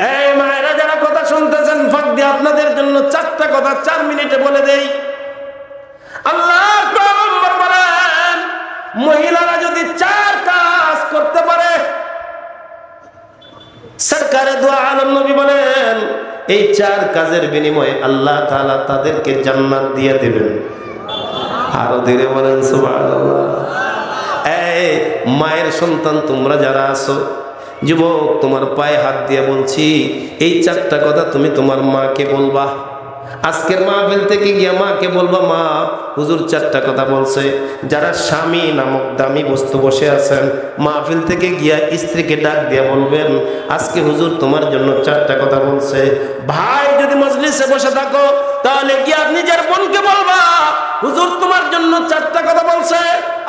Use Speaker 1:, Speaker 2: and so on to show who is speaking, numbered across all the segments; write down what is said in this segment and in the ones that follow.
Speaker 1: এই মায়েরা যারা কথা শুনতেছেন, ফাঁক দিয়ে আপনাদের জন্য 4টা কথা 4 মিনিটে বলে দেই। আল্লাহর পয়গম্বর বলেন, মহিলারা যদি 4 কাজ করতে পারে, সরকারে দু আলম নবী বলেন, এই 4 কাজের বিনিময়ে আল্লাহ তাআলা তাদেরকে জান্নাত দিয়ে দেবেন। আরো ধীরে বলেন সুবহানাল্লাহ। এই মায়ের সন্তান তোমরা যারা আছো, যুবক, তোমার পায়ে হাত দিয়ে বলছি, এই 4টা কথা তুমি তোমার মাকে বলবা। আজকের মাহফিল থেকে গিয়া মাকে বলবা, মা, হুজুর 4টা কথা বলছে। যারা স্বামী নামক দামি বস্তু বসে আছেন, মাহফিল থেকে গিয়া স্ত্রীকে ডাক দিয়া বলবেন, আজকে হুজুর তোমার জন্য 4টা কথা বলছে। ভাই যদি মজলিসে বসে থাকো, তাহলে গিয়া নিজের বোনকে বলবা, হুজুর তোমার জন্য 4টা কথা বলছে।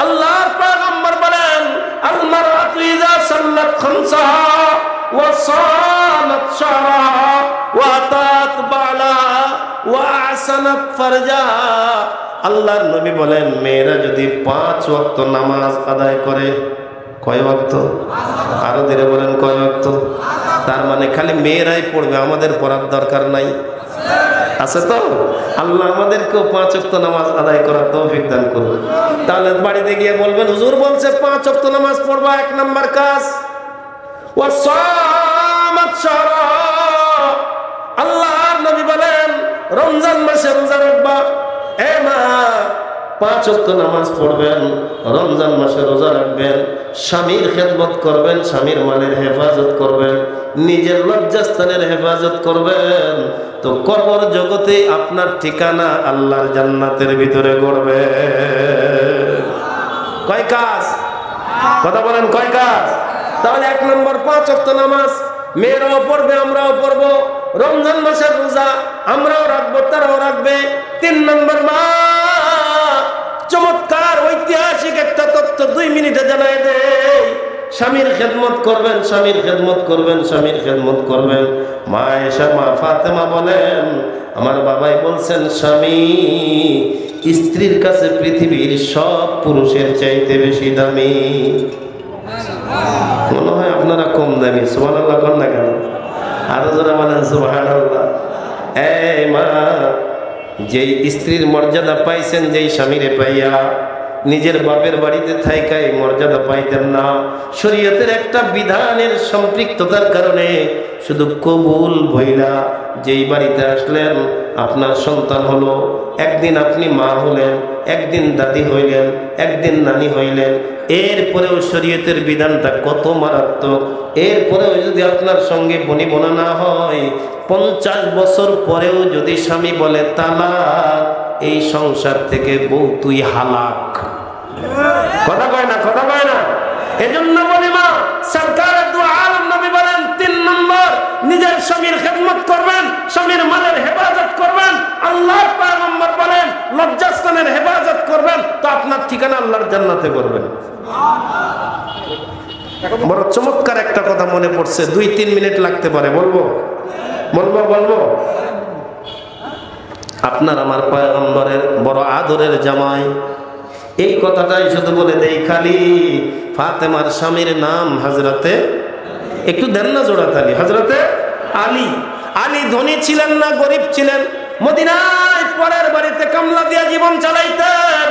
Speaker 1: আল্লাহর পয়গম্বর বলেন, আল মারআতু ইযা সাল্লাত খামসাহা ওয়া সামাত শাহরাহা ওয়া আতাত বালাহা ওয়া আহসানাত ফারজাহা। আল্লাহর নবী বলেন, মেয়েরা যদি 5 ওয়াক্ত নামাজ আদায় করে, কয় ওয়াক্ত? আরো ধীরে বলেন, কয় ওয়াক্ত? তার মানে খালি মেয়েরাই পড়বে, আমাদের পড়ার দরকার নাই? আছে তো? আল্লাহ আমাদেরকেও 5 ওয়াক্ত নামাজ আদায় করার তৌফিক দান করুন। তাহলে বাড়িতে গিয়ে বলবেন, হুজুর বলছে 5 ওয়াক্ত নামাজ পড়বা, 1 নাম্বার কাজ। ওয়া সামাত শাহরাহা, আল্লাহর নবী বলেন, রমজান মাসে রোজা রাখবা। এ মা, 5 ওয়াক্ত নামাজ পড়বেন, রমজান মাসে রোজা রাখবেন, স্বামীর খেদমত করবেন, স্বামীর মালের হেফাজত করবেন, নিজের লজ্জাস্থানের হেফাজত করবেন, তো কবর জগতে আপনার ঠিকানা আল্লাহর জান্নাতের ভিতরে গড়বে। কয় কাজ? কথা বলেন, কয় কাজ? তাহলে 1 নম্বর 5 ওয়াক্ত নামাজ মেয়েরাও পড়বে, আমরাও পড়বো। রমজান মাসের রোজা আমরাও রাখবো, তারাও রাখবে। 3 নম্বর, মা, চমৎকার ঐতিহাসিক একটা তথ্য 2 মিনিটে জানাই দেই। স্বামীর খেদমত করবেন, স্বামীর খেদমত করবেন, স্বামীর খেদমত করবেন। মা আয়েশা, মা ফাতেমা বলেন, আমার বাবাই বলছেন, স্বামী স্ত্রীর কাছে পৃথিবীর সব পুরুষের চাইতে বেশি দামি। মনে হয় আপনারা কম দামি। সুবহানাল্লাহ কোন না কেন? আরো যারা বলেন সুবহানাল্লাহ। এই মা, যেই স্ত্রীর মর্যাদা পাইছেন, যেই স্বামীরে পাইয়া, নিজের বাপের বাড়িতে থাইকাই মর্যাদা পাইতেন না। শরীয়তের একটা বিধানের সম্পৃক্ততার কারণে শুধু কবুল ভইলা যেই বাড়িতে আসলেন, আপনার সন্তান হলো, একদিন আপনি মা হলেন, একদিন দাদি হইলেন, একদিন নানি হইলেন, এরপরেও শরীয়তের বিধানটা কত মারাত্মক। এরপরেও যদি আপনার সঙ্গে বনিবনা না হয়, 50 বছর পরেও যদি স্বামী বলে তালাক, এই সংসার থেকে বউ তুই হালাক। কথা কয় না? কথা কয় না? এজন্য বলি, মা, সরকারে দু আলম নবী বলেন, 3 নম্বর, নিজের স্বামীর খেদমত করবেন, স্বামীর মালের হেফাজত করবেন। আল্লাহর পয়গম্বর বলেন, লজ্জাস্থানের হেফাজত করবেন, তো আপনার ঠিকানা আল্লাহর জান্নাতে করবেন। বড় চমৎকার একটা কথা মনে পড়ছে, 2-3 মিনিট লাগতে পারে, বলবো? বলবো বলবো আপনার আমার পয়গম্বরের বড় আদরের জামাই, এই কথাটাই শুধু বলে দেই খালি। ফাতেমার স্বামীর নাম হযরতে, একটু দেন না জোড়া তালি, হযরতে আলী। আলী ধনী ছিলেন না গরিব ছিলেন, মদিনায় পরের বাড়িতে কামলা দিয়া জীবন চালাইতেন।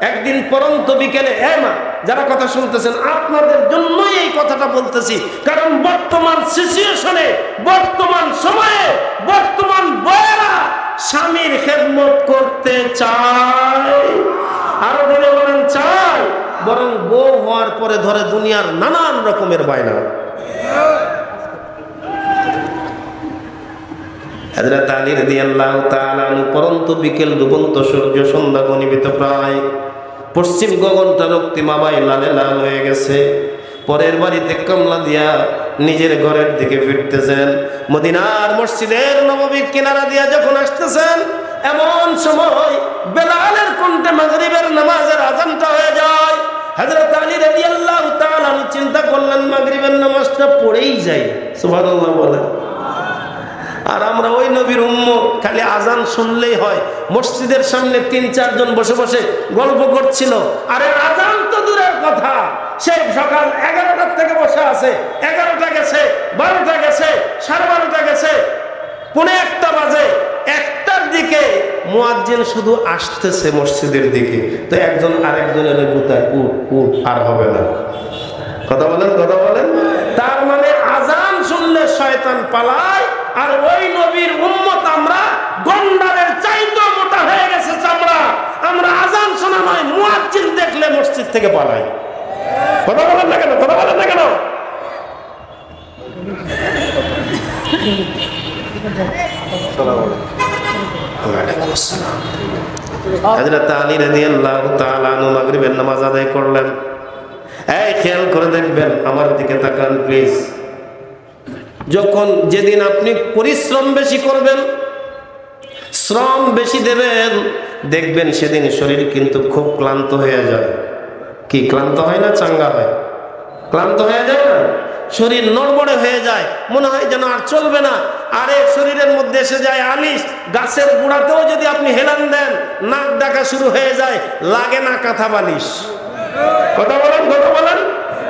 Speaker 1: একদিন পরন্ত বিকেলে, হ্যাঁ মা, যারা কথা শুনতেছেন আপনাদের জন্যই এই কথাটা বলতেছি, কারণ বর্তমান সিচুয়েশনে, বর্তমান সময়ে, বর্তমান বয়েরা স্বামীর খেদমত করতে চায়। আরো ধরে বলেন চায়, বরং বউ হওয়ার পরে ধরে দুনিয়ার নানান রকমের বায়না। হযরত আলী রাদিয়াল্লাহু তাআলা আনহু, পরন্ত বিকেল, ডুবন্ত সূর্য, সন্ধ্যা ঘনীভূত প্রায়, পশ্চিম গগনটা রক্তিমাবাই লালে লাল হয়ে গেছে। পরের বাড়িতে কামলা দিয়া নিজের ঘরের দিকে ফিরতেছেন। মদিনার মসজিদের নববীর কিনারা দিয়া যখন আসতেছেন, এমন সময় বেলালের কণ্ঠে মাগরিবের নামাজের আযানটা হয়ে যায়। হযরত আলী রাদিয়াল্লাহু তাআলা চিন্তা করলেন, মাগরিবের নামাজটা পড়েই যাই। সুবহানাল্লাহ বলেন। আর আমরা ওই নবীর উম্মত, খালি আজান শুনলেই হয়। মসজিদের সামনে 3-4 জন বসে বসে গল্প করছিল, আরে আজান তো দূরের কথা, সেই সকাল 11টার থেকে বসে আছে, 11টা গেছে, 12টা গেছে, 1:45 বাজে, 1টার দিকে মুয়াজ্জিন শুধু আসতেছে মসজিদের দিকে, তো একজন আরেকজনের গুতায় উঠ উঠ, আর হবে না। কথা বলেন, কথা বলেন। তার মানে আজান শুনলে শয়তান পালায়, আর ওই নবীর উম্মত আমরা গন্ডারের চাইতে মোটা হয়ে গেছে চামড়া, আমরা আজান শোনা নয় মুয়াজ্জিন দেখলে মসজিদ থেকে পালাই। কথা বলেন না কেন, কথা বলেন না কেন? হযরত আলী রাদিয়াল্লাহু তাআলা আনহু মাগরিবের নামাজ আদায় করলেন। এই খেয়াল করে দেখবেন, আমার দিকে তাকান প্লিজ। যখন যেদিন আপনি পরিশ্রম বেশি করবেন, শ্রম বেশি দেবেন, দেখবেন সেদিন শরীর কিন্তু খুব ক্লান্ত হয়ে যায়। কি ক্লান্ত হয় না, চাঙ্গা হয়? ক্লান্ত হয়ে যায় না? শরীর নড়বড়ে হয়ে যায়, মনে হয় যেন আর চলবে না। আরে শরীরের মধ্যে এসে যায় আলিশ, গাছের গোড়াতেও যদি আপনি হেলান দেন নাক ডাকা শুরু হয়ে যায়, লাগে না কাঁথা বালিশ। কথা বলেন, কথা বলেন।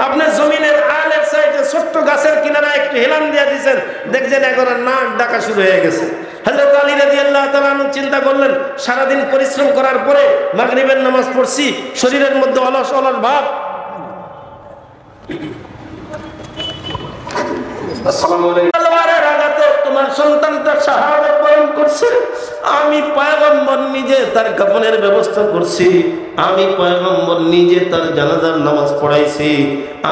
Speaker 1: আপনি জমিনের আলের সাইডে ছোট্ট গাছের কিনারা একটু হেলান দিয়ে দিয়েছেন, দেখছেন এখন নাক ডাকা শুরু হয়ে গেছে। হযরত আলী রাদিয়াল্লাহু তাআলা চিন্তা করলেন, সারাদিন পরিশ্রম করার পরে মাগরিবের নামাজ পড়ছি, শরীরের মধ্যে অলস অলস ভাব। তোমার সন্তানটা শাহাদাত বরণ করছে, আমি পয়গম্বর নিজে তার কাফনের ব্যবস্থা করছি, আমি পয়গম্বর নিজে তার জানাজার নামাজ পড়াইছি,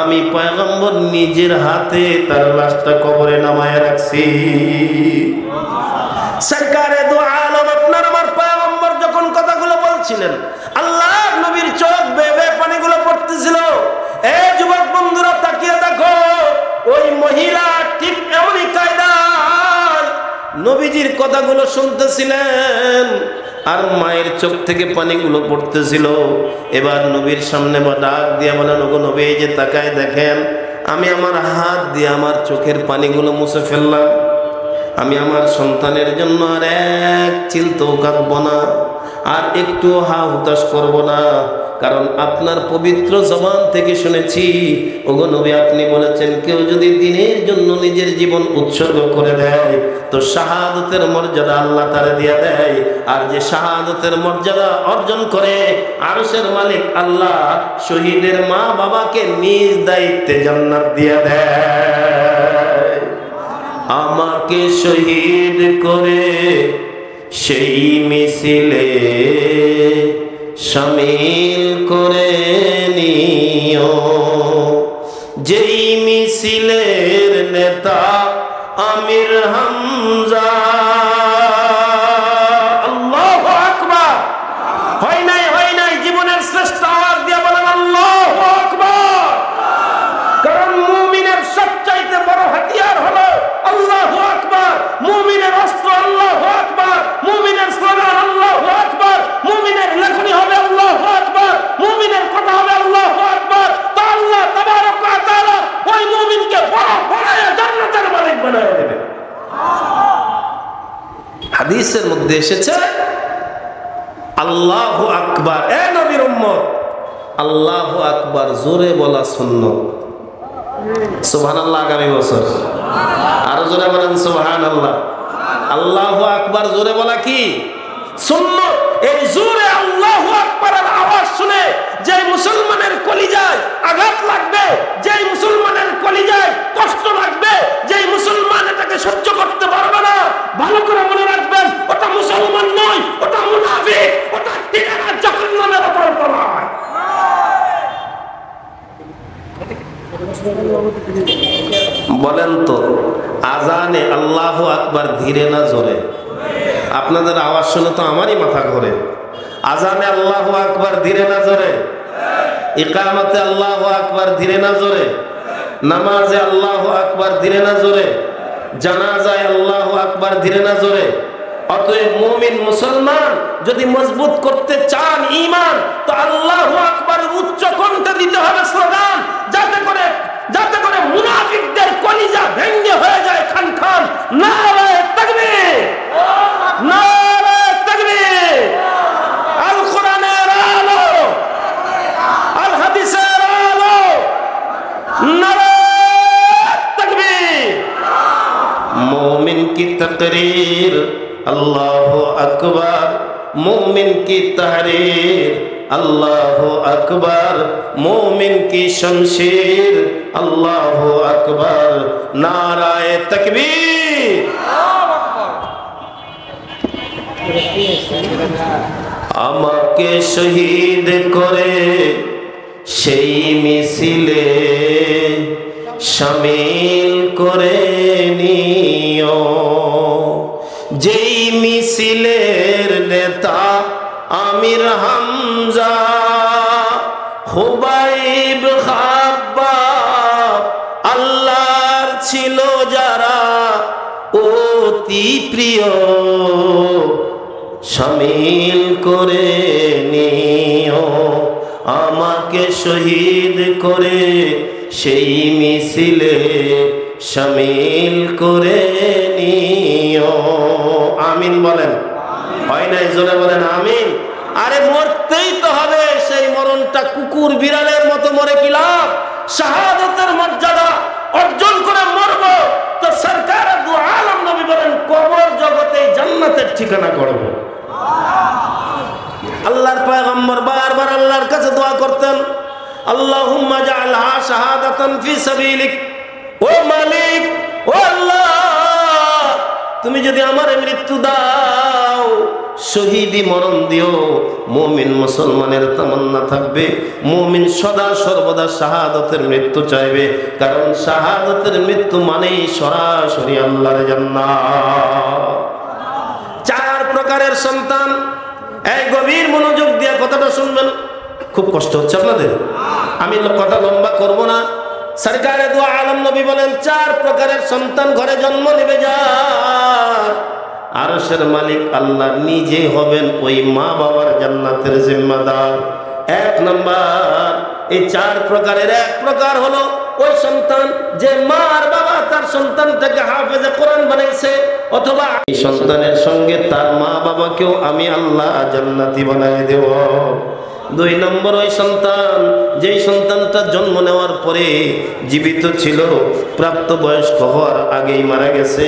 Speaker 1: আমি পয়গম্বর নিজের হাতে তার লাশটা কবরে নামায় রাখছি। সরকারে দু আলম আপনার আমার পয়গম্বর যখন কথাগুলো বলছিলেন, আল্লাহ নবীর চোখ বেয়ে বেয়ে পানিগুলো পড়তেছিল। এই যুবক বন্ধুরা তাকিয়ে দেখো, ওই মহিলা ঠিক এমনই কায়দায় নবীজির কথাগুলো শুনতেছিলেন, আর মায়ের চোখ থেকে পানিগুলো পড়তেছিল। এবার নবীর সামনে ডাক দিয়ে বলেন, ওগো নবী, এই যে তাকায় দেখেন, আমি আমার হাত দিয়ে আমার চোখের পানিগুলো মুছে ফেললাম, আমি আমার সন্তানের জন্য আর এক চিলতেও কাঁদব না, আর একটু হা হুতাশ করব না, কারণ আপনার পবিত্র জবান থেকে শুনেছি, ওগো নবী, আপনি বলেছেন কেউ যদি দ্বীনের জন্য নিজের জীবন উৎসর্গ করে দেয় তো শাহাদাতের মর্যাদা আল্লাহ তারে দিয়ে দেয়, আর যে শাহাদাতের মর্যাদা অর্জন করে আরশের মালিক আল্লাহ শহীদের মা বাবাকে নিজ দায়িত্বে জান্নাত দিয়ে দেয়। আমাকে শহীদ করে সেই মিছিলে শামিল করে নিও, যেই মিছিলের নেতা আমির হামজা। আল্লাহু আকবার। হয় নাই, হয় নাই, জীবনের শ্রেষ্ঠ আওয়াজ দিয়ে বলেন আল্লাহু আকবার। কারণ মুমিনের সবচাইতে বড় হাতিয়ার হলো আল্লাহু আকবার। মুমিনের অস্ত্র আল্লাহু আকবার, মুমিনের স্লোগান আল্লাহু আকবার, মুমিনের লেখনী হবে আল্লাহু আকবার, মুমিনের কথা হবে আল্লাহু আকবার। তো আল্লাহ তাবারক ওয়া তাআলা ওই মুমিনকে বড় বানায় জান্নাতের মালিক বানায় দেবে। হাদিসের মধ্যে এসেছে আল্লাহু আকবার। এ নবীর উম্মত, আল্লাহু আকবার জোরে বলা সুন্নাত। সুবহানাল্লাহ আগামী বছর আরো জোরে বলেন সুবহানাল্লাহ। আল্লাহু আকবার জোরে বলা কি সুন্নাত। এই জোরে আল্লাহু আকবারের আওয়াজ শুনে যে মুসলমানের কলিজায় আঘাত লাগবে, যে মুসলমানের কলিজায় কষ্ট লাগবে, যে মুসলমান এটাকে সহ্য করতে পারবে না, ভালো করে মনে রাখবেন, ওটা মুসলমান নয়, ওটা মুনাফিক, ওটা ঠিকানা জাহান্নামের অপরাধ। বলেন তো, আজানে আল্লাহু আকবার ধীরে না জোরে? আপনাদের আওয়াজ শুনে তো আমারই মাথা ঘোরে। আজানে আল্লাহু আকবার ধীরে না জোরে? ইকামতে আল্লাহু আকবার ধীরে না জোরে? নামাজে আল্লাহু আকবার ধীরে না জোরে? জানাজায় আল্লাহু আকবার ধীরে না জোরে? অতএব মুমিন মুসলমান যদি মজবুত করতে চান ঈমান, তো আল্লাহু আকবারের উচ্চ কণ্ঠে দিতে হবে স্লোগান, যাতে করে মুনাফিকদের কলিজা ভেঙে হয়ে যায় খান খান। নারে তাকবীর, নারে তাকবীর। আল কোরআনের আলো, আল হাদিসের আলো, নারে তাকবীর। মুমিনকে की तकरीर, अल्लाह अकबर, मोमिन की तहरीर, अल्लाह अकबर, मोमिन की शमशीर, अल्लाह अकबर, नाराए तकबीर। আমাকে শহীদ করে সেই মিছিলে শামিল করে নিও, যেই মিছিলের নেতা আমির হামজা, খুবাইব, খাব্বাব, আল্লাহর ছিল যারা অতি প্রিয়, শামিল করে নিও, আমাকে শহীদ করে সেই মিছিলে শামিল করে নিও। আমিন বলেন। হয় নাই? জোরে বলেন আমিন। আরে মরতেই তো হবে, সেই মরণটা কুকুর বিড়ালের মতো মরে কি লাভ? শাহাদাতের মর্যাদা অর্জন করে মরব তো সরকার দু আলম নবী বলেন কবর জগতে জান্নাতের ঠিকানা করব। আল্লাহর পয়গম্বর বারবার আল্লাহর কাছে দোয়া করতেন, আল্লাহুম্মা জাআলহা শাহাদাতান ফি সাবিলিক। ও মালিক, ও আল্লাহ, তুমি যদি আমারে মৃত্যু দাও, শহীদি মরণ দিও। মুমিন মুসলমানের তামান্না থাকবে, মুমিন সদা সর্বদা শাহাদাতের মৃত্যু চাইবে, কারণ শাহাদাতের মৃত্যু মানেই সরাসরি আল্লাহর জান্নাত। চার প্রকারের সন্তান, এই গভীর মনোযোগ দিয়ে কথাটা শুনবেন, খুব কষ্ট হচ্ছে আপনাদের, আমি কথা লম্বা করব না। সরকারে দু আলম নবী বলেন চার প্রকারের সন্তান ঘরে জন্ম নেবে যার, আরশের মালিক আল্লাহ নিজে হবেন ওই মা বাবার জান্নাতের জিম্মাদার। এক নাম্বার, এই চার প্রকারের এক প্রকার হলো ওই সন্তান যে মা আর বাবা তার সন্তানটাকে হাফেজে কোরআন বানাইছে, অথবা এই সন্তানের সঙ্গে তার মা বাবাকেও আমি আল্লাহ জান্নাতি বানাই দেব। দুই নম্বর, ওই সন্তান যেই সন্তানটা জন্ম নেওয়ার পরে জীবিত ছিল, প্রাপ্তবয়স্ক হওয়ার আগেই মারা গেছে।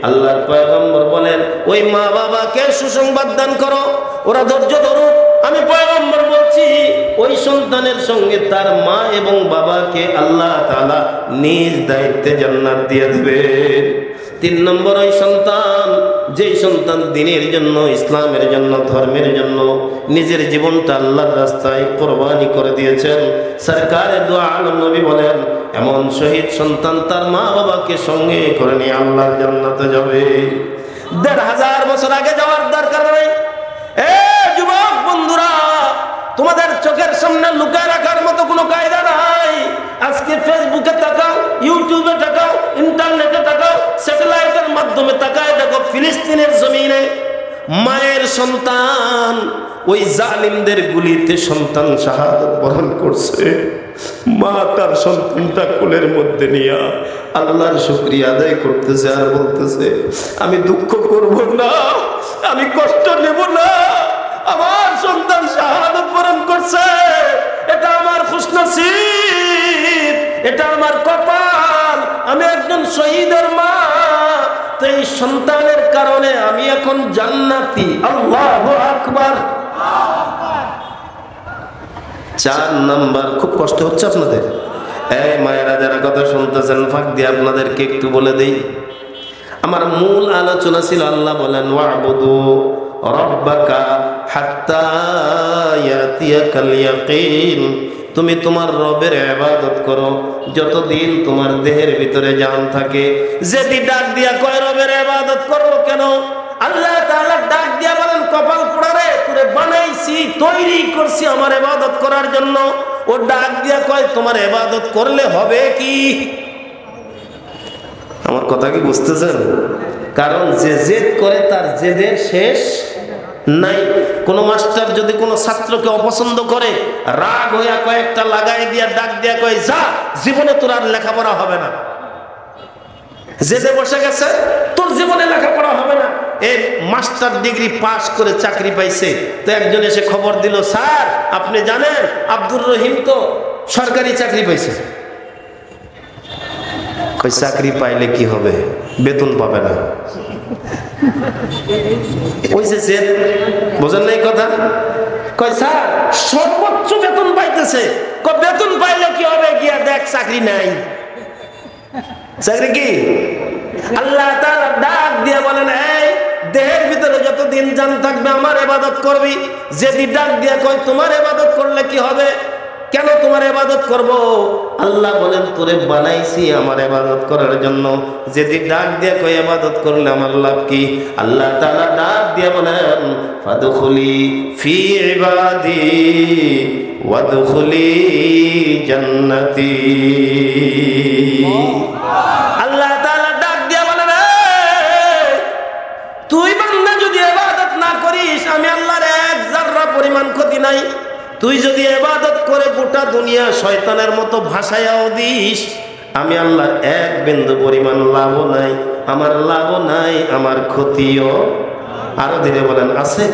Speaker 1: আল্লাহর পয়গম্বর বলেন ওই মা বাবাকে সুসংবাদ দান করো, ওরা ধৈর্য ধরুক। আমি পয়গম্বর বলছি ওই সন্তানের সঙ্গে তার মা এবং বাবাকে আল্লাহ তাআলা নিজ দায়িত্বে জান্নাত দিয়ে দেবে। তিন নম্বর, ওই সন্তান যেই সন্তান দ্বীনের জন্য, ইসলামের জন্য, ধর্মের জন্য নিজের জীবনটা আল্লাহর রাস্তায় কোরবানি করে দিয়েছেন। সরকারে দু আলম নবী বলেন এমন শহীদ সন্তান তার মা বাবাকে সঙ্গে করে নিয়ে আল্লাহর জান্নাতে যাবে। ১৫০০ বছর আগে যাওয়ার দরকার নেই। এ যুবক বন্ধুরা, তোমাদের চোখের সামনে লুকায় রাখার মতো কোনো কায়দা নাই। আজকে ফেসবুকে তাকাও, ইউটিউবে তাকাও, ইন্টারনেটে তাকাও, স্যাটেলাইটের মাধ্যমে তাকায় দেখো ফিলিস্তিনের জমিনে মায়ের সন্তান ওই জালিমদের গুলিতে সন্তান শাহাদাত বরণ করছে। মা তার সন্তানটা কোলের মধ্যে নিয়ে আল্লাহর শুকরিয়া আদায় করতেছে আর বলতেছে আমি দুঃখ করব না, আমি কষ্ট নেব না, আমার সন্তান শাহাদাত বরণ করছে, এটা আমার খুশনসিব, এটা আমার কপাল, আমি একজন শহীদের মা, তো এই সন্তানের কারণে আমি এখন জান্নাতি। আল্লাহু আকবার। ৪ নাম্বার, খুব কষ্ট হচ্ছে আপনাদের, এই মায়েরা যারা কথা শুনতেছেন ফাঁক দিয়ে আপনাদেরকে একটু বলে দেই। আমার মূল আলোচনা ছিল আল্লাহ বলেন ওয়াবুদু রাব্বাকা হাত্তা ইয়াতিয়াকাল ইয়াকিন, তুমি তোমার রবের ইবাদত করো যতদিন তোমার দেহের ভিতরে জান থাকে। যদি ডাক দিয়া কয় রবের ইবাদত করবো কেন, আল্লাহ তাআলা ডাক দিয়া বলেন কপাল পোড়া রে, তোরে বানাইছি, তৈরি করছি আমার ইবাদত করার জন্য। ও ডাক দিয়া কয় তোমার ইবাদত করলে হবে কি? আমার কথা কি বুঝতেছেন? কারণ যে জেদ করে তার জেদের শেষ নাই। কোন মাস্টার যদি কোনো ছাত্রকে অপছন্দ করে রাগ হইয়া কয়েকটা লাগাই দিয়া ডাক দিয়া কয় যা, জীবনে তোর আর লেখাপড়া হবে না, জেদে বসে গেছে, তোর জীবনে লেখাপড়া হবে না। এই মাস্টার ডিগ্রি পাস করে চাকরি পাইছে, তো একজন এসে খবর দিল স্যার আপনি জানেন আব্দুর রহিম তো সরকারি চাকরি পাইছে। কই চাকরি পাইলে কি হবে, বেতন পাবে না। বোঝেন না এই কথা? কয় স্যার সর্বোচ্চ বেতন পাইতেছে। বেতন পাইলে কি হবে, গিয়া দেখ চাকরি নাই। চাকরি কি? আল্লাহ তাআলা ডাক দিয়ে বলেন, এই দেহের ভিতরে যতদিন জান থাকবে আমার ইবাদত করবি। যদি ডাক দিয়ে কয় তোমার ইবাদত করলে কি হবে, কেন তোমার ইবাদত করব? আল্লাহ বলেন তোরে বানাইছি আমার ইবাদত করার জন্য। যদি ডাক দিয়ে কয় ইবাদত করলে আমার লাভ কি? আল্লাহ তাআলা ডাক দিয়ে বলেন, ফাদখুলি ফি ইবাদি ওয়াদখুলি জান্নাতি। আল্লাহ তাআলা ডাক দিয়ে বলেন, তুই বান্দা যদি ইবাদত না করিস আমি আল্লাহর এক যাররা পরিমাণ ক্ষতি নাই। তুই যদি ইবাদত করে গোটা দুনিয়া শয়তানের মতো ভাসায়াও দিস, আমি আল্লাহর এক বিন্দু পরিমাণ লাভও নাই। আমার লাভও নাই, আমার ক্ষতিও। আরো ধীরে বলেন, আছে?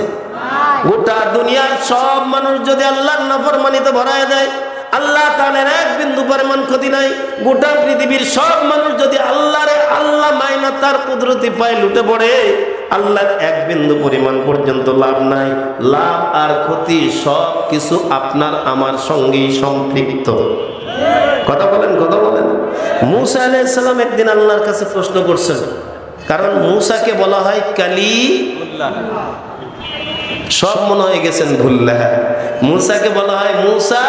Speaker 1: গোটা দুনিয়ার সব মানুষ যদি আল্লাহর নাফরমানিতে ভরায় দেয়, আল্লাহ তাআলার এক বিন্দু পরিমাণ ক্ষতি নাই। গোটা পৃথিবীর সব মানুষ যদি আল্লাহ মাইনা তার কুদরতি পায় লুটে পড়ে, আল্লাহর এক বিন্দু পরিমাণ পর্যন্ত লাভ নাই। লাভ আর ক্ষতি সব কিছু আপনার আমার সঙ্গেই সম্পৃক্ত। কথা বলেন, কথা বলেন। মূসা আলাইহিস সালাম একদিন আল্লাহর কাছে প্রশ্ন করছেন, কারণ মূসাকে বলা হয় কালিমুল্লাহ। সব মনে হয়ে গেছেন ভুল্লাহ। মূসাকে বলা হয় মূসা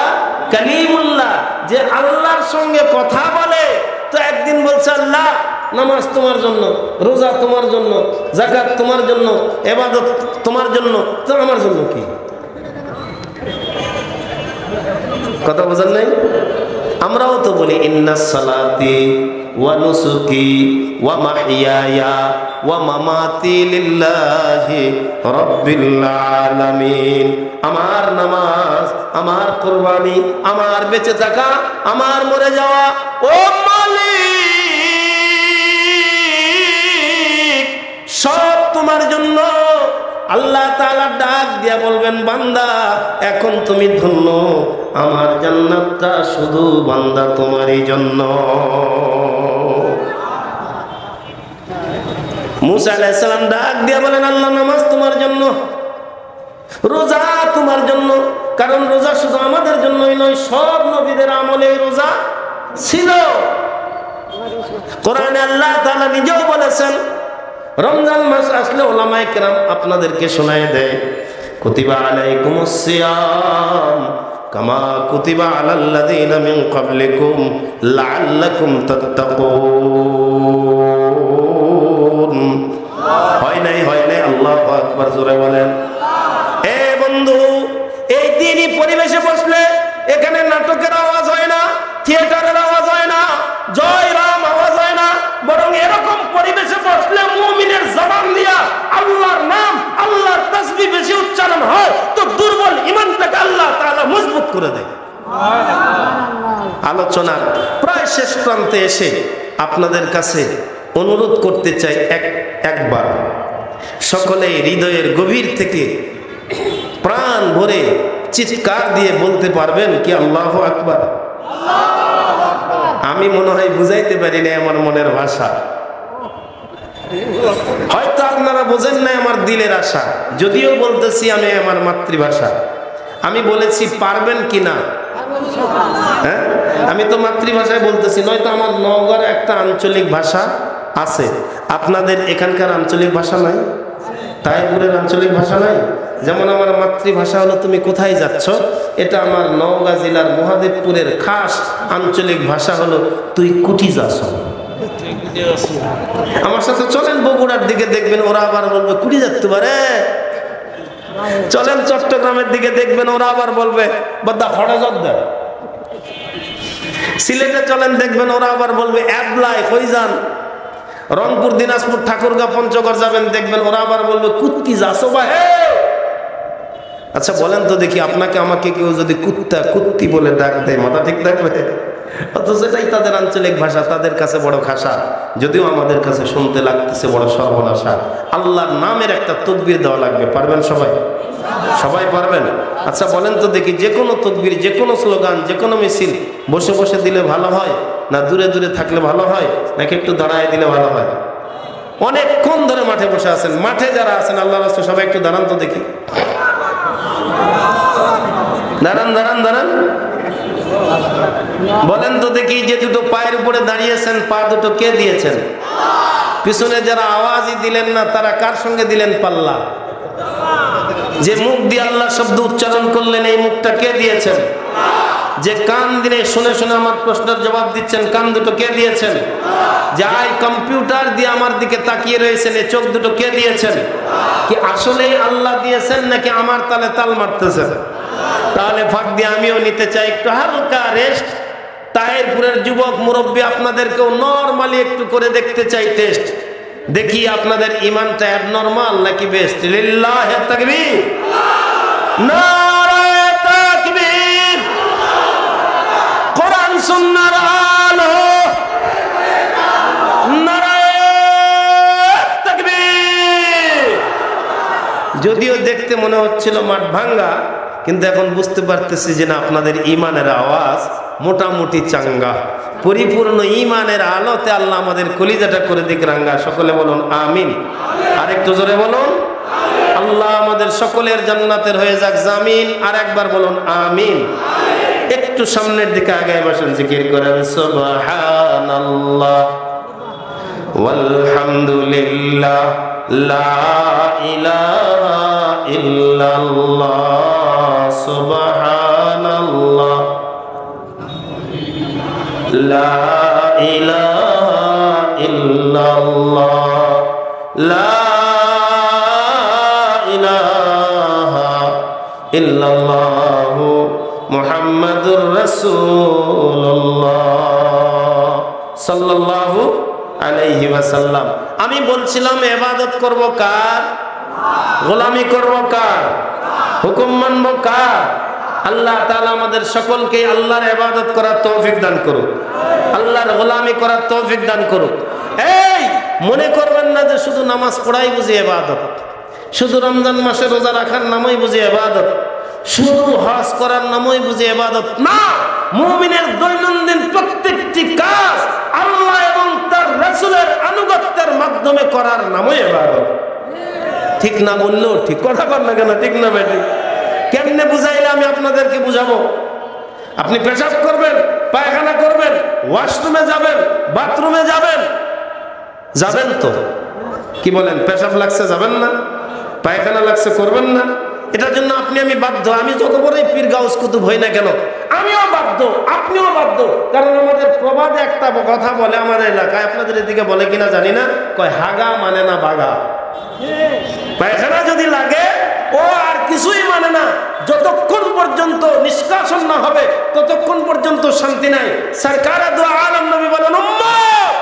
Speaker 1: কালিমুল্লাহ, যে আল্লাহর সঙ্গে কথা বলে। তো একদিন বলছে আল্লাহ নামাজ তোমার জন্য, রোজা তোমার জন্য, যাকাত তোমার জন্য, ইবাদত তোমার জন্য, তো আমার জন্য কি? কথা বোঝেন নাই? আমরাও তো বলি ইন্নাস সালাতি ওয়া নুসুকি ওয়া মাহইয়ায়া ওয়া মামাতি লিল্লাহি রাব্বিল আলামিন। আমার নামাজ, আমার কুরবানি, আমার বেঁচে থাকা, আমার মরে যাওয়া, ও মালিক সব তোমার জন্য। আল্লাহ তাআলা ডাক দিয়া বলবেন, বান্দা এখন তুমি ধন্য, আমার জান্নাতটা শুধু বান্দা তোমারই জন্য। মূসা আলাইহিস সালাম ডাক দিয়া বলেন, আল্লাহ নামাজ তোমার জন্য, রোজা তোমার জন্য। কারণ রোজা শুধু আমাদের জন্যই নয়, সব নবীদের আমলে রোজা ছিল। কোরআনে আল্লাহ তাআলা নিজেও বলেছেন, রমজান মাস আসলে উলামায়ে কেরাম আপনাদেরকে শোনায় দেয়, কুতিবা আলাইকুমুস সিয়াম কামা কুতিবা আলাল্লাযীনা মিন ক্বাবলিকুম লাআল্লাকুম তাত্তাকুন। হয় নাই, হয় নাই? আল্লাহু আকবার, জোরে বলেন। এ বন্ধু, এই দিনই পরিবেশে বসলে এখানে নাটকের আওয়াজ হয় না, থিয়েটারের আওয়াজ হয় না, জয় রাম আওয়াজ হয় না, বরং এরকম পরিবেশে বসলে মুমিনের জবান দিয়া আল্লাহর নাম, আল্লাহর তাসবিহ বেশি উচ্চারণ হয়, তো দুর্বল ঈমানটাকে আল্লাহ তাআলা মজবুত করে দেয়। আলোচনার প্রায় শেষ প্রান্তে এসে আপনাদের কাছে অনুরোধ করতে চাই, একবার সকলে হৃদয়ের গভীর থেকে প্রাণ ভরে চিৎকার দিয়ে বলতে পারবেন কি আল্লাহু আকবার? আমি মনে হয় বুঝাইতে পারি না আমার মনের ভাষা, হয়তো আপনারা বোঝেন না আমার দিলের আশা। যদিও বলতেছি আমি আমার মাতৃভাষা, আমি বলেছি পারবেন কি না? হ্যাঁ, আমি তো মাতৃভাষায় বলতেছি, নয়তো আমার নওগাঁর একটা আঞ্চলিক ভাষা আছে, আপনাদের এখানকার আঞ্চলিক ভাষা নাই, তাইপুরের আঞ্চলিক ভাষা নাই। যেমন আমার মাতৃভাষা হলো তুমি কোথায় যাচ্ছ, এটা আমার নওগাঁ জেলার মহাদেবপুরের খাস আঞ্চলিক ভাষা হলো তুই কুটি যাচ্ছ। আমার সাথে চলেন বগুড়ার দিকে, দেখবেন ওরা আবার বলবে কুটি যাচ্ছে পারে। চলেন চট্টগ্রামের দিকে, দেখবেন ওরা আবার বলবে বদ্দা হড়া জদ্দা। সিলেটে চলেন, দেখবেন ওরা আবার বলবে এবলাই কইজান। রংপুর, দিনাজপুর, ঠাকুরগাঁ, পঞ্চগড় যাবেন, দেখবেন ওরা আবার বলবে কুত্তি যাচ্ছো ভাই। আচ্ছা বলেন তো দেখি, আপনাকে আমাকে কেউ যদি কুত্তা কুত্তি বলে ডাক দেয়, মাথা ঠিক থাকবে? অথচ এটাই তাদের আঞ্চলিক ভাষা, তাদের কাছে বড় খাসা, যদিও আমাদের কাছে শুনতে লাগতেছে বড় সর্বনাশা। আল্লাহর নামের একটা তাকবীর দেওয়া লাগবে, পারবেন সবাই? সবাই পারবেন? আচ্ছা বলেন তো দেখি, যে কোনো তাকবীর, যে কোনো স্লোগান, যে কোনো মিছিল বসে বসে দিলে ভালো হয়, না দূরে দূরে থাকলে ভালো হয়, নাকি একটু দাঁড়ায় দিলে ভালো হয়? অনেকক্ষণ ধরে মাঠে বসে আছেন। মাঠে যারা আছেন আল্লাহ রাসূল সবাই একটু দাঁড়ান তো দেখি, দাঁড়ান দাঁড়ান দাঁড়ান, বলেন তো দেখি যে দুটো পায়ের উপরে দাঁড়িয়েছেন, পা দুটো কে দিয়েছেন? পিছনে যারা আওয়াজই দিলেন না তারা কার সঙ্গে দিলেন পাল্লা? যে মুখ দিয়ে আল্লাহ শব্দ উচ্চারণ করলেন এই মুখটা কে দিয়েছেন? যে কান দিয়ে শুনে শুনে আমার প্রশ্নের জবাব দিচ্ছেন কান দুটো কে দিয়েছেন? যে আই কম্পিউটার দিয়ে আমার দিকে তাকিয়ে রয়েছেন এই চোখ দুটো কে দিয়েছেন? কি আসলেই আল্লাহ দিয়েছেন নাকি আমার তালে তাল মারতেছেন? তাহলে ফাঁক দিয়ে আমিও নিতে চাই একটু হালকা রেস্ট। তাহেরপুরের যুবক মুরব্বী আপনাদেরকেও নরমালি একটু করে দেখতে চাই টেস্ট, দেখি আপনাদের ইমানটা অ্যাবনরমাল নাকি বেস্ট। লিল্লাহি তাকবীর, নারায়ে তাকবীর, কোরআন সুন্নাহর আলো, নারায়ে তাকবীর। যদিও দেখতে মনে হচ্ছিল মাঠ ভাঙ্গা, কিন্তু এখন বুঝতে পারতেছি যে না আপনাদের ইমানের আওয়াজ মোটামুটি চাঙ্গা। পরিপূর্ণ ইমানের আলোতে আল্লাহ আমাদের কলিজাটা করে দিক রাঙ্গা। সকলে বলুন আমিন। আর একটু জোরে বলুন আল্লাহ আমাদের সকলের জান্নাতের হয়ে যাক জামিন। আর একবার বলুন আমিন। একটু সামনের দিকে আগায় বসেন, জিকির করেন সুবহানাল্লাহ ওয়ালহামদুলিল্লাহ লা ইলাহা ইল্লাল্লাহ সুবহানাল্লাহ লা ইলাহা ইল্লাল্লাহ লা ইলাহা ইল্লাল্লাহ মুহাম্মাদুর রাসূলুল্লাহ সাল্লাল্লাহু আলাইহি ওয়াসাল্লাম। আমি বলছিলাম ইবাদত করব কার? গোলামি করব কার? হুকুম মানব কার? আল্লাহ তাআলা আমাদের সকলকে আল্লাহর ইবাদত করার তৌফিক দান করুক, আল্লাহর গোলামি করার তৌফিক দান করুক। এই মনে করবেন না যে শুধু নামাজ পড়াই বুঝি ইবাদত, শুধু রমজান মাসে রোজা রাখার নামই বুঝি ইবাদত, শুধু হজ করার নামই বুঝি ইবাদত না। মুমিনের দৈনন্দিন প্রত্যেকটি কাজ আল্লাহ এবং তার রাসূলের আনুগত্যের মাধ্যমে করার নামই ইবাদত। ঠিক না বললেও ঠিক, কথা বল না কেন? ঠিক না বেটি? কেমনে বুঝাইলে আমি আপনাদেরকে বুঝাবো? আপনি পেশাব করবেন, পায়খানা করবেন, ওয়াশরুমে যাবেন, বাথরুমে যাবেন, যাবেন তো? কি বলেন? পেশাব লাগছে যাবেন না? পায়খানা লাগছে করবেন না? এটার জন্য আপনি আমি বাধ্য। আমি যত বড়ই পীর গাউস কুতুব হই না কেন আমিও বাধ্য, আপনিও বাধ্য। কারণ আমাদের প্রবাদে একটা কথা বলে আমাদের এলাকায়, আপনাদের এদিকে বলে কিনা জানি না, কয় হাগা মানে না বাগা। পায়খানা যদি লাগে ও আর কিছুই মানে না, যতক্ষণ পর্যন্ত নিষ্কাশন না হবে ততক্ষণ পর্যন্ত শান্তি নাই। সরকারে দু আলম নবী বলেন উম্মত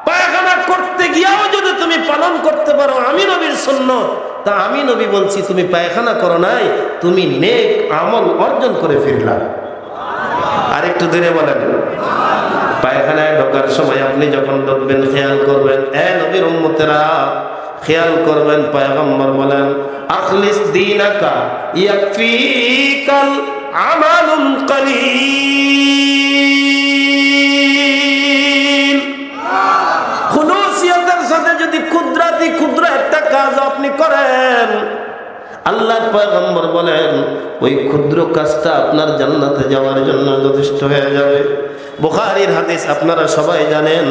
Speaker 1: পায়খানা করতে গিয়েও যদি তুমি পালন করতে পারো আমি নবীর সুন্নাত, তা আমি নবী বলছি তুমি পায়খানা করো নাই, তুমি নেক আমল অর্জন করে ফিরলা। আর একটু ধীরে বলেন। পায়খানায় ঢোকার সময় আপনি যখন ঢুকবেন খেয়াল করবেন, এ নবীর উম্মতেরা খেয়াল করবেন, পয়গম্বর বলেন আখলিস দীনাকা ইয়াকফিকাল আমালুল কলিল। খুলুসিয়তের সাথে যদি ক্ষুদ্র একটা কাজ আপনি করেন, আল্লাহর পয়গম্বর বলেন ওই ক্ষুদ্র কাজটা আপনার জান্নাতে যাওয়ার জন্য যথেষ্ট হয়ে যাবে। বুখারীর হাদিস আপনারা সবাই জানেন,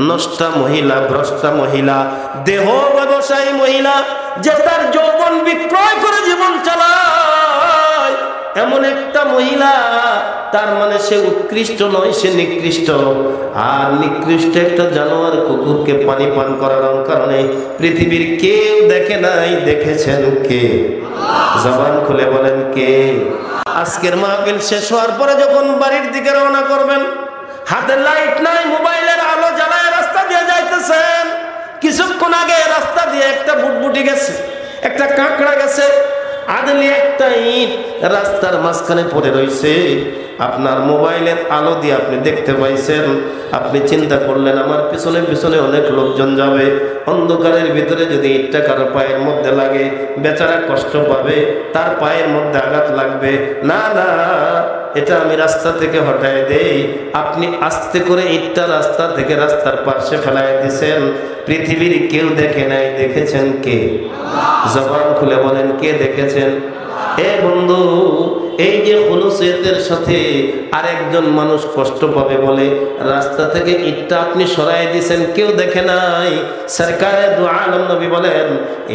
Speaker 1: নষ্টা মহিলা, ভ্রষ্টা মহিলা, দেহ ব্যবসায়ী মহিলা, যে তার যৌবন বিক্রয় করে জীবন চালায়, এমন একটা মহিলা, তার মানে সে উৎকৃষ্ট নয়, সে নিকৃষ্ট। আর নিকৃষ্ট একটা জানোয়ার কুকুরকে পানি পান করানোর কারণে পৃথিবীর কেউ দেখে নাই, দেখেছেন কে? জবান খুলে বলেন কে? আজকের মাহফিল শেষ হওয়ার পরে যখন বাড়ির দিকে রওনা করবেন, হাতে লাইট নাই, মোবাইলের আলো জ্বালায় রাস্তা দিয়ে যাইতেছেন, কিছুক্ষণ আগে রাস্তা দিয়ে একটা বুটবুটি গেছে, একটা কাঁকড়া গেছে, আদলি একটা ইট রাস্তার মাঝখানে পড়ে রয়েছে, আপনার মোবাইলের আলো দিয়ে আপনি দেখতে পাইছেন। আপনি চিন্তা করলেন আমার পিছনে পিছনে অনেক লোকজন যাবে, অন্ধকারের ভিতরে যদি ইটটা কারো পায়ের মধ্যে লাগে বেচারা কষ্ট পাবে, তার পায়ের মধ্যে আঘাত লাগবে, না না এটা আমি রাস্তা থেকে হটায় দেই। আপনি আস্তে করে ইটটা রাস্তা থেকে রাস্তার পাশে ফেলাই দিয়েছেন। পৃথিবীর কেউ দেখে নাই, দেখেছেন কে? জবান খুলে বলেন কে দেখেছেন? এ বন্ধু, এই যে খুলুসিয়তের সাথে আরেকজন মানুষ কষ্ট পাবে বলে রাস্তা থেকে ইটটা আপনি সরাই দিয়েছেন, কেউ দেখে নাই। সরকারে দু আলম নবী বলেন,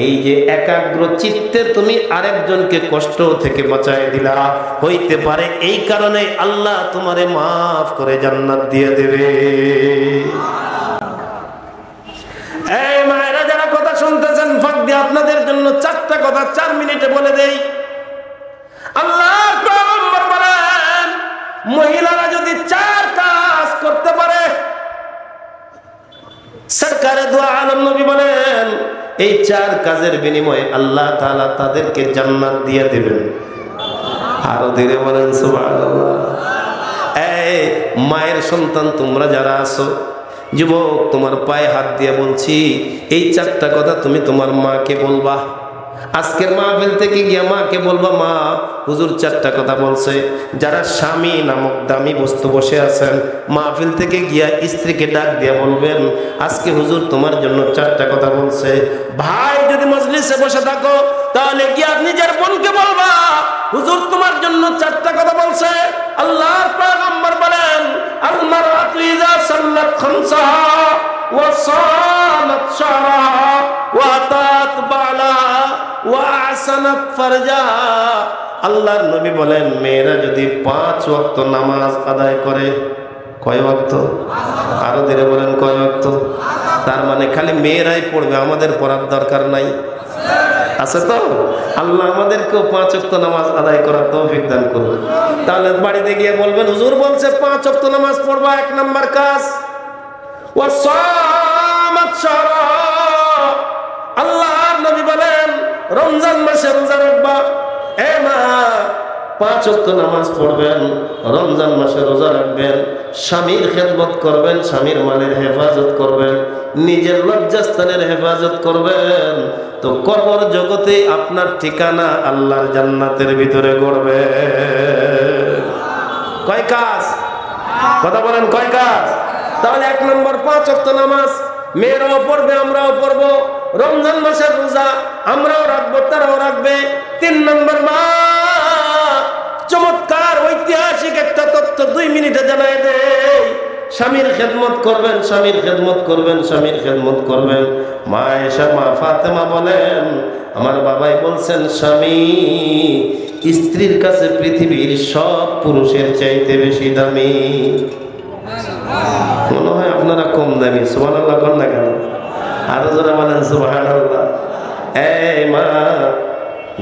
Speaker 1: এই যে একাগ্র চিত্তে তুমি আরেকজনকে কষ্ট থেকে বাঁচাই দিলা, হইতে পারে এই কারণে আল্লাহ তোমারে মাফ করে জান্নাত দিয়ে দেবে। এই মায়েরা যারা কথা শুনতেছেন, ফাঁক দিয়ে আপনাদের জন্য 4টা কথা 4 মিনিটে বলে দেই। আল্লাহর পয়গম্বর বলেন, মহিলারা যদি 4 কাজ করতে পারে, সরকারে দু আলম নবী বলেন, এই 4 কাজের বিনিময়ে আল্লাহ তাআলা তাদেরকে জান্নাত দিয়ে দেবেন। আরো ধীরে বলেন সুবহানাল্লাহ। এই মায়ের সন্তান তোমরা যারা আছো, যুবক, তোমার পায়ে হাত দিয়ে বলছি, এই 4টা কথা তুমি তোমার মাকে বলবা। আজকের মাহফিল থেকে গিয়া মাকে বলবা, মা হুজুর 4টা কথা বলছে। যারা স্বামী নামক দামি বস্তু বসে আছেন, মাহফিল থেকে গিয়া স্ত্রীকে ডাক দিয়া বলবেন, আজকে হুজুর তোমার জন্য 4টা কথা বলছে। ভাই যদি মজলিসে বসে থাকো, তাহলে গিয়া নিজের বোনকে বলবা, হুজুর তোমার জন্য 4টা কথা বলছে। আল্লাহর পয়গম্বর বলেন, আল মারআতু ইযা সাল্লাত খামসাহা ওয়া সালাত শাহরাহা ওয়া আতাত বালাহা ওয়া আহসানাত ফারজাহা। আল্লাহর নবী বলেন, মেয়েরা যদি 5 ওয়াক্ত নামাজ আদায় করে, কয় ওয়াক্ত? আরো ধীরে বলেন, কয় ওয়াক্ত? তার মানে খালি মেয়েরাই পড়বে, আমাদের পড়ার দরকার নাই? আছে তো? আল্লাহ আমাদেরকেও 5 ওয়াক্ত নামাজ আদায় করার তৌফিক দান করুন। তাহলে বাড়িতে গিয়ে বলবেন, হুজুর বলছে 5 ওয়াক্ত নামাজ পড়বা, 1 নাম্বার কাজ। ওয়া সামাত শাহরাহা, আল্লাহর নবী বলেন, রমজান মাসে রোজা রাখবা। এ মা, 5 ওয়াক্ত নামাজ পড়বেন, রমজান মাসে রোজা রাখবেন, স্বামীর খেদমত করবেন, স্বামীর মালের হেফাজত করবেন, নিজের লজ্জাস্থানের হেফাজত করবেন, তো কবর জগতে আপনার ঠিকানা আল্লাহর জান্নাতের ভিতরে গড়বে। কয় কাজ? কথা বলেন, কয় কাজ? তাহলে 1 নম্বর 5 ওয়াক্ত নামাজ, মেয়েরাও পড়বে, আমরাও পড়বো। রমজান মাসের রোজা আমরাও রাখবো, তারাও রাখবে। 3 নম্বর, মা চমৎকার ঐতিহাসিক একটা তথ্য 2 মিনিটে জানাই দেই। স্বামীর খেদমত করবেন, স্বামীর খেদমত করবেন, স্বামীর খেদমত করবেন। মা এসা, মা ফাতেমা বলেন, আমার বাবাই বলছেন, স্বামী স্ত্রীর কাছে পৃথিবীর সব পুরুষের চাইতে বেশি দামি। মনে হয় আপনারা কম দামি। সুবহানাল্লাহ কোন না কেন? আরো জোরে বলেন সুবহানাল্লাহ। এই মা,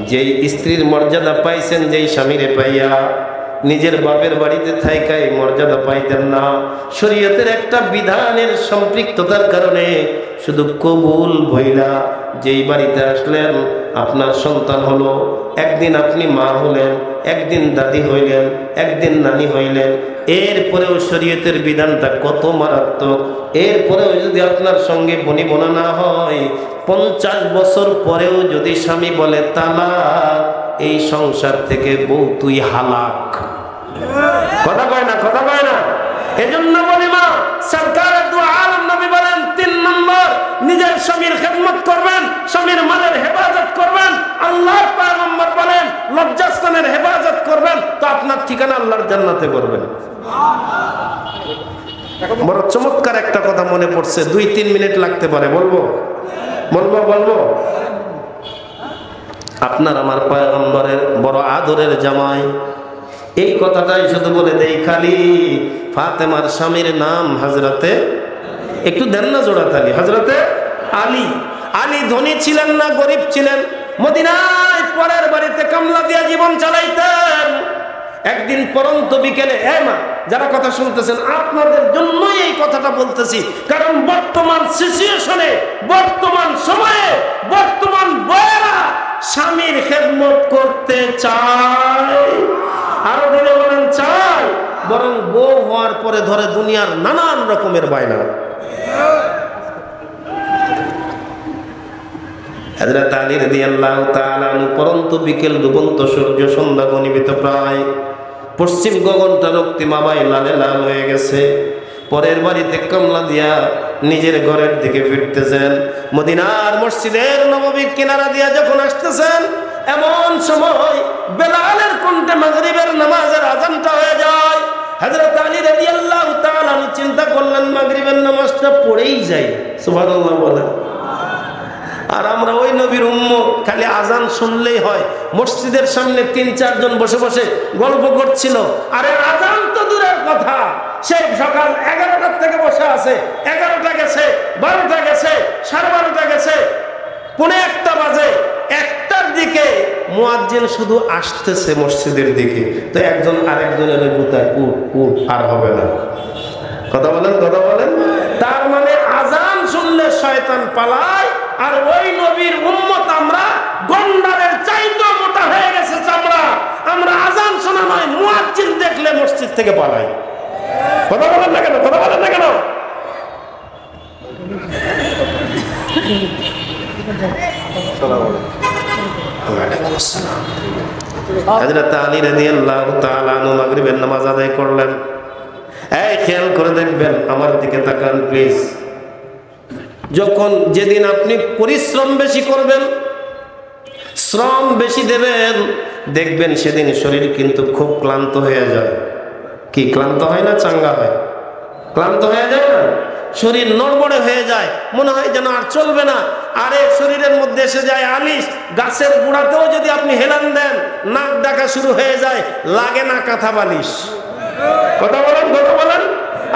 Speaker 1: যেই স্ত্রীর মর্যাদা পাইছেন, যেই স্বামীরে পাইয়া, নিজের বাপের বাড়িতে থাইকাই মর্যাদা পাইতেন না। শরীয়তের একটা বিধানের সম্পৃক্ততার কারণে শুধু কবুল ভইলা যেই বাড়িতে আসলেন, আপনার সন্তান হলো, একদিন আপনি মা হলেন, একদিন দাদি হইলেন, একদিন নানি হইলেন, এরপরেও শরীয়তের বিধানটা কত মারাত্মক। এরপরেও যদি আপনার সঙ্গে বনিবনা না হয়, 50 বছর পরেও যদি স্বামী বলে তালাক, এই সংসার থেকে বউ তুই হালাক। কথা কয় না? কথা কয় না? এজন্য বলি মা, সরকারে দু আলম নবী বলেন, 3 নম্বর, নিজের স্বামীর খেদমত করবেন, স্বামীর মালের হেফাজত করবেন। আল্লাহর পয়গম্বর বলেন, লজ্জাস্থানের হেফাজত করবেন, তো আপনার ঠিকানা আল্লাহর জান্নাতে করবেন। বড় চমৎকার একটা কথা মনে পড়ছে, 2-3 মিনিট লাগতে পারে, বলবো? বলবো। আপনার আমার পয়গম্বরের বড় আদরের জামাই, এই কথাটাই শুধু বলে দেই খালি। ফাতেমার স্বামীর নাম হযরতে, একটু দেন না জোড়া তালি, হযরতে আলী। আলী ধনী ছিলেন না, গরিব ছিলেন। মদিনায় পরের বাড়িতে কামলা দিয়া জীবন চালাইতেন। একদিন পরন্ত বিকেলে, মা যারা কথা শুনতেছেন, আপনাদের জন্যই এই কথাটা বলতেছি, কারণ বর্তমান সিচুয়েশনে, বর্তমান সময়ে, বর্তমান বয়েরা স্বামীর খেদমত করতে চায়। আরো ধরে বলেন চায়, বরং বউ হওয়ার পরে ধরে দুনিয়ার নানান রকমের বায়না। হযরত আলী রাদিয়াল্লাহু তাআলা পরন্ত বিকেল, ডুবন্ত সূর্য, সন্ধ্যা ঘনীভূত প্রায়, পশ্চিম গগনটা রক্তিমাবাই লালে লাল হয়ে গেছে। পরের বাড়িতে কামলা দিয়া নিজের ঘরের দিকে ফিরতেছেন। মদিনার মসজিদের নববীর কিনারা দিয়া যখন আসতেছেন, এমন সময় বেলালের কণ্ঠে মাগরিবের নামাজের আযানটা হয়ে যায়। হযরত আলী রাদিয়াল্লাহু তাআলা চিন্তা করলেন মাগরিবের নামাজটা পড়েই যাই, সুবহানাল্লাহ বলেন। আর আমরা ওই নবীর উম্মত, খালি আজান শুনলেই হয়। মসজিদের সামনে ৩-৪ জন বসে বসে গল্প করছিল। আরে আজান তো দূরের কথা, সেই সকাল 11টার থেকে বসে আছে, 11টা গেছে, 12টা গেছে, 12:30 গেছে, 1:45 বাজে। 1টার দিকে মুয়াজ্জিন শুধু আসতেছে মসজিদের দিকে, তো একজন আরেকজনের গুতায় উঠ উঠ, আর হবে না। কথা বলেন, কথা বলেন। তার মানে আজান শুনলে শয়তান পালায়, আর ওই নবীর উম্মত আমরা গন্ডারের চাইতেও মোটা হয়ে গেছে চামড়া। আমরা আজান শোনা নয়, মুয়াজ্জিন দেখলে মসজিদ থেকে পালাই। কথা বলেন না কেন, কথা বলেন না কেন? হযরত আলী রাদিয়াল্লাহু তাআলা আনহু মাগরিবের নামাজ আদায় করলেন। এই খেয়াল করে দেখবেন, আমার দিকে তাকান প্লিজ। যেদিন আপনি পরিশ্রম বেশি করবেন, শ্রম বেশি দেবেন, দেখবেন সেদিন শরীর কিন্তু খুব ক্লান্ত হয়ে যায়। কি ক্লান্ত হয় না, চাঙ্গা হয়? ক্লান্ত হয়ে যায় না? শরীর নড়বড়ে হয়ে যায়, মনে হয় যেন আর চলবে না। আরে শরীরের মধ্যে এসে যায় আলিশ। গাছের গোড়াতেও যদি আপনি হেলান দেন, নাক ডাকা শুরু হয়ে যায়, লাগে না কাঁথা বালিশ। কথা বলেন, কথা বলেন।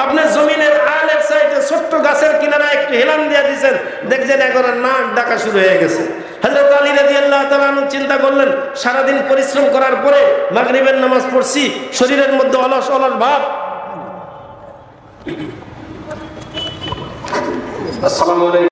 Speaker 1: আপনি জমিনের আলের সাইডে ছোট্ট গাছের কিনারায় একটু হেলান দিয়ে দিয়েছেন, দেখছেন এখন নাক ডাকা শুরু হয়ে গেছে। হযরত আলী রাদিয়াল্লাহু তাআলা চিন্তা করলেন, সারাদিন পরিশ্রম করার পরে মাগরিবের নামাজ পড়ছি, শরীরের মধ্যে অলস অলস ভাব। আসসালামু আলাইকুম।